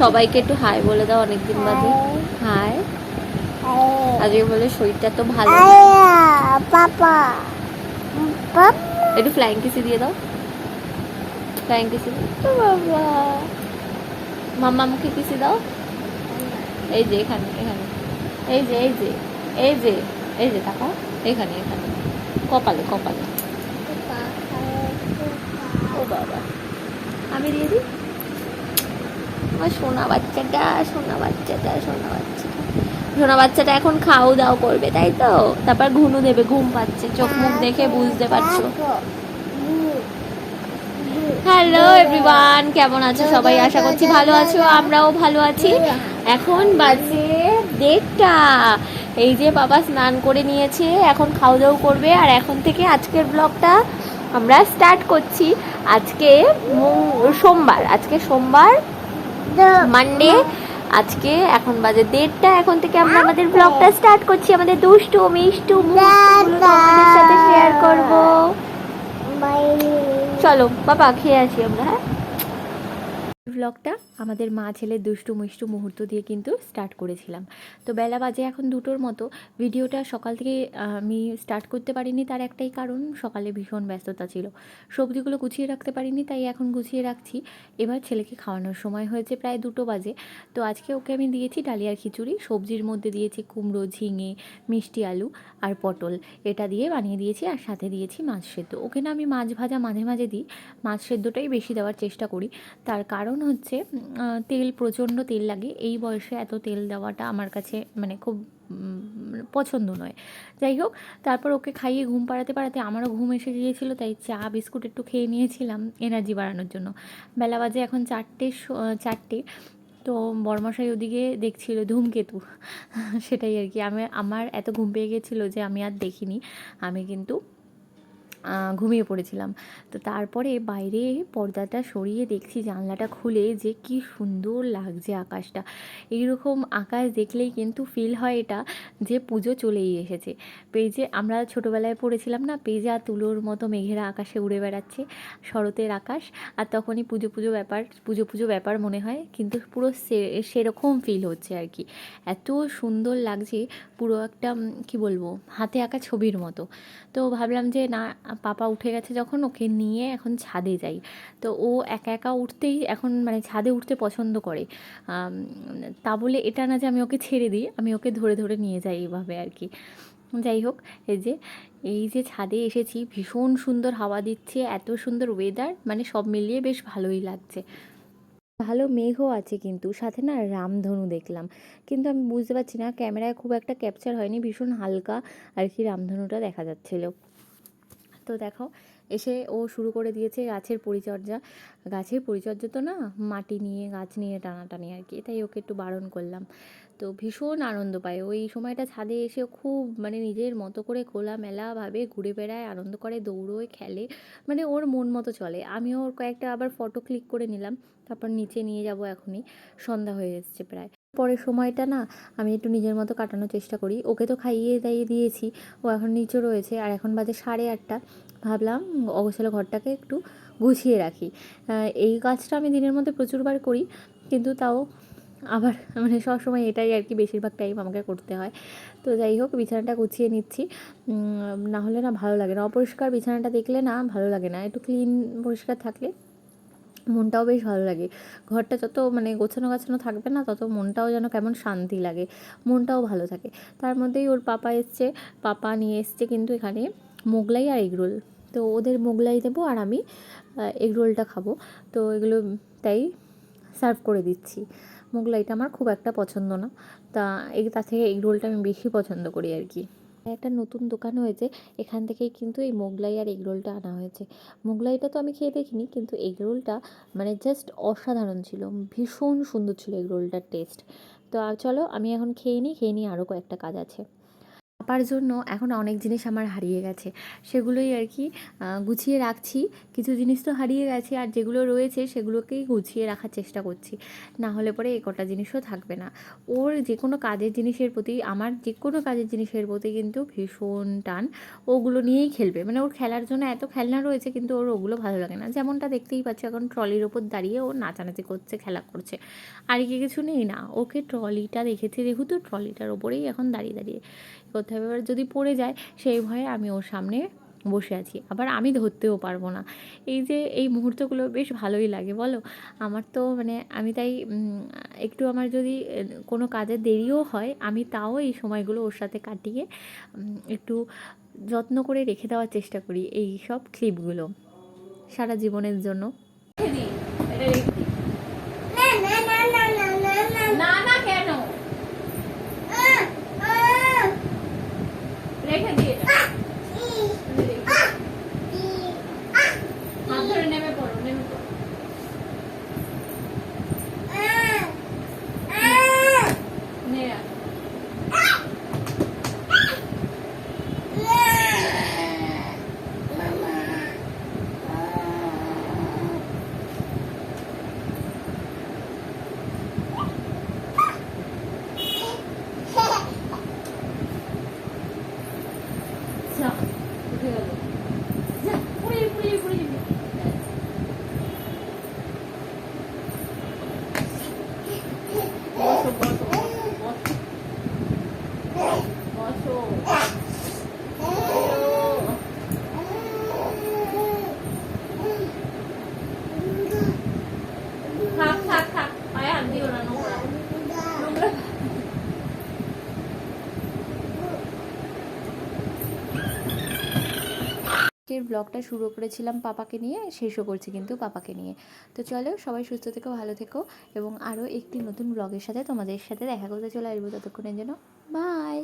সবাইকে একটু হাই বলে দাও, অনেকদিন বাদে। হাই। আজকে বলে শরীরটা তো ভালো। পাপা একটু ফ্লাইং কিসি দিয়ে দাও, ফ্লাইং কিসি। বাবা মাম্মা মুখে কিসি দাও। এই যে এখানে এখানে, এই যে এই যে এই যে এই যে তাকাও, এখানে এখানে কপালে কপালে। ও বাবা আমি দিয়ে দিই। আমার সোনা বাচ্চাটা সোনা বাচ্চাটা সোনা বাচ্চাটা সোনা বাচ্চাটা এখন খাও দাও করবে, তাই তো? তারপর ঘুনু দেবে, ঘুম পাচ্ছে, চোখ মুখ দেখে বুঝতে পারছো। হ্যালো এভরিওয়ান, কেমন আছো সবাই? আশা করছি ভালো আছো, আমরাও ভালো আছি। এখন বাজে 1:30। এই যে বাবা স্নান করে নিয়েছে, এখন খাওয়া দাওয়া করবে। আর এখন থেকে আজকের ব্লগটা আমরা স্টার্ট করছি। আজকে সোমবার, আজকে সোমবার মানডে। আজকে এখন বাজে 1:30, এখন থেকে আমরা আমাদের ব্লগটা স্টার্ট করছি। আমাদের দুষ্টু মিষ্টু মুহূর্তগুলো তোমাদের সাথে শেয়ার করব। চলো বাবা খেয়ে আসি আমরা। হ্যাঁ, ব্লগটা আমাদের মা ছেলের দুষ্টু মিষ্টু মুহূর্ত দিয়ে কিন্তু স্টার্ট করেছিলাম। তো বেলা বাজে এখন 2টোর মতো। ভিডিওটা সকাল থেকে আমি স্টার্ট করতে পারিনি, তার একটাই কারণ, সকালে ভীষণ ব্যস্ততা ছিল, সবজিগুলো গুছিয়ে রাখতে পারিনি, তাই এখন গুছিয়ে রাখছি। এবার ছেলেকে খাওয়ানোর সময় হয়েছে, প্রায় 2টো বাজে। তো আজকে ওকে আমি দিয়েছি ডালিয়ার খিচুড়ি, সবজির মধ্যে দিয়েছি কুমড়ো, ঝিঙে, মিষ্টি আলু আর পটল, এটা দিয়ে বানিয়ে দিয়েছি। আর সাথে দিয়েছি মাছ সেদ্ধ। ওকে না আমি মাছ ভাজা মাঝে মাঝে দিই, মাছ সেদ্ধটাই বেশি দেওয়ার চেষ্টা করি। তার কারণ হচ্ছে তেল, প্রচণ্ড তেল লাগে। এই বয়সে এত তেল দেওয়াটা আমার কাছে মানে খুব পছন্দ নয়। যাই হোক, তারপর ওকে খাইয়ে ঘুম পাড়াতে পাড়াতে আমারও ঘুম এসে গিয়েছিলো, তাই চা বিস্কুট একটু খেয়ে নিয়েছিলাম এনার্জি বাড়ানোর জন্য। বেলা বাজে এখন 4টে। তো বড়মশাই ওদিকে দেখছিল ধূমকেতু সেটাই আর কি। আমার এত ঘুম পেয়ে গেছিলো যে আমি আর দেখিনি, আমি কিন্তু ঘুমিয়ে পড়েছিলাম। তো তারপরে বাইরে পর্দাটা সরিয়ে দেখছি, জানলাটা খুলে, যে কি সুন্দর লাগছে আকাশটা। এইরকম আকাশ দেখলেই কিন্তু ফিল হয় এটা যে পুজো চলেই এসেছে। পেজে আমরা ছোটোবেলায় পড়েছিলাম না, পেজা তুলোর মতো মেঘেরা আকাশে উড়ে বেড়াচ্ছে, শরতের আকাশ। আর তখনই পুজো পুজো ব্যাপার মনে হয়, কিন্তু পুরো সেরকম ফিল হচ্ছে আর কি। এত সুন্দর লাগছে, পুরো একটা কি বলবো, হাতে আঁকা ছবির মতো। তো ভাবলাম যে না, পাপা উঠে গেছে যখন, ওকে নিয়ে এখন ছাদে যাই। তো ও একা একা উঠতেই এখন মানে ছাদে উঠতে পছন্দ করে। তা বলে এটা না যে আমি ওকে ছেড়ে দিই, আমি ওকে ধরে ধরে নিয়ে যাই এইভাবে আর কি। যাই হোক, এই যে ছাদে এসেছি, ভীষণ সুন্দর হাওয়া দিচ্ছে, এত সুন্দর ওয়েদার, মানে সব মিলিয়ে বেশ ভালোই লাগছে। ভালো মেঘও আছে, কিন্তু সাথে না রামধনু দেখলাম, কিন্তু আমি বুঝতে পারছি না, ক্যামেরায় খুব একটা ক্যাপচার হয়নি, ভীষণ হালকা আর কি রামধনুটা দেখা যাচ্ছিলো। তো দেখো, এসে ও শুরু করে দিয়েছে গাছের পরিচর্যা। গাছের পরিচর্যা তো না, মাটি নিয়ে গাছ নিয়ে টানাটানি আর কি, তাই ওকে একটু বারণ করলাম। তো ভীষণ আনন্দ পায় ওই সময়টা, ছাদে এসে খুব মানে নিজের মতো করে খোলামেলাভাবে ঘুরে বেড়ায়, আনন্দ করে, দৌড়োয়, খেলে, মানে ওর মন মতো চলে। আমিও ওর কয়েকটা আবার ফটো ক্লিক করে নিলাম, তারপর নিচে নিয়ে যাব। এখনই সন্ধ্যা হয়ে এসছে প্রায়। পরের সময়টা না আমি একটু নিজের মতো কাটানোর চেষ্টা করি। ওকে তো খাইয়ে দাইয়ে দিয়েছি, ও এখন নিচে রয়েছে, আর এখন বাজে 8:30। ভাবলাম অগোছালো ঘরটাকে একটু গুছিয়ে রাখি। এই কাজটা আমি দিনের মধ্যে প্রচুরবার করি, কিন্তু তাও আবার মানে সবসময় এটাই আর কি, বেশিরভাগ টাইম আমাকে করতে হয়। তো যাই হোক, বিছানাটা গুছিয়ে নিচ্ছি, না হলে না ভালো লাগে না, অপরিষ্কার বিছানাটা দেখলে না ভালো লাগে না। একটু ক্লিন পরিষ্কার থাকলে মনটাও বেশ ভালো লাগে। ঘরটা যত মানে গোছানো গাছানো থাকবে না, তত মনটাও যেন কেমন শান্তি লাগে, মনটাও ভালো থাকে। তার মধ্যেই ওর পাপা এসছে, পাপা নিয়ে এসছে কিন্তু এখানে মোগলাই আর এগরোল। তো ওদের মোগলাই দেবো আর আমি এগরোলটা খাবো। তো এগুলো তাই সার্ভ করে দিচ্ছি। মোগলাইটা আমার খুব একটা পছন্দ না, তার থেকে এগরোলটা আমি বেশি পছন্দ করি আর কি। একটা নতুন দোকান হয়েছে, এখান থেকেই কিন্তু এই মোগলাই আর এগরোলটা আনা হয়েছে। মোগলাইটা তো আমি খেয়ে দেখিনি, কিন্তু এগরোলটা মানে জাস্ট অসাধারণ ছিল, ভীষণ সুন্দর ছিল এগরোলটার টেস্ট। তো চলো আমি এখন খেয়ে নিই, আরও কয়েকটা কাজ আছে। পাপার জন্য এখন অনেক জিনিস আমার হারিয়ে গেছে, সেগুলোই আর কি গুছিয়ে রাখছি। কিছু জিনিস তো হারিয়ে গেছে, আর যেগুলো রয়েছে সেগুলোকেই গুছিয়ে রাখার চেষ্টা করছি, না হলে পরে এ কটা জিনিসও থাকবে না। ওর যে কোনো কাজের জিনিসের প্রতি, আমার যে কোনো কাজের জিনিসের প্রতি কিন্তু ভীষণ টান। ওগুলো নিয়েই খেলবে, মানে ওর খেলার জন্য এত খেলনা রয়েছে, কিন্তু ওর ওগুলো ভালো লাগে না। যেমনটা দেখতেই পাচ্ছ, এখন ট্রলির ওপর দাঁড়িয়ে ও নাচানাচি করছে, খেলা করছে, আর কি কিছু নেই না। ওকে ট্রলিটা দেখেছে যেহেতু, ট্রলিটার ওপরেই এখন দাঁড়িয়ে দাঁড়িয়ে করতে হবে। এবার যদি পড়ে যায় সেই ভয়ে আমি ওর সামনে বসে আছি, আবার আমি ধরতেও পারবো না। এই যে এই মুহূর্তগুলো বেশ ভালোই লাগে বলো। আমার তো মানে আমি তাই একটু আমার যদি কোনো কাজে দেরিও হয়, আমি তাও এই সময়গুলো ওর সাথে কাটিয়ে একটু যত্ন করে রেখে দেওয়ার চেষ্টা করি এই সব ক্লিপগুলো সারা জীবনের জন্য। না না, কেন রেখে দিয়ে হাত ধরে নেমে পড়ো, নেমে পড়ো। নে আয়। যা, উঠে গেল। যা, পুড়ে পুড়ে পুড়ে যাবে। বসো বসো বসো বসো। থাক থাক থাক, পায়ে হাত দিও না, নোংরা নোংরা। আজকের ব্লগটা শুরু করেছিলাম পাপাকে নিয়ে, শেষও করছি কিন্তু পাপাকে নিয়ে। তো চলো, সবাই সুস্থ থেকো, ভালো থেকো, এবং আরও একটি নতুন ব্লগের সাথে তোমাদের সাথে দেখা করতে চলে আসবো। ততক্ষণের জন্য বাই।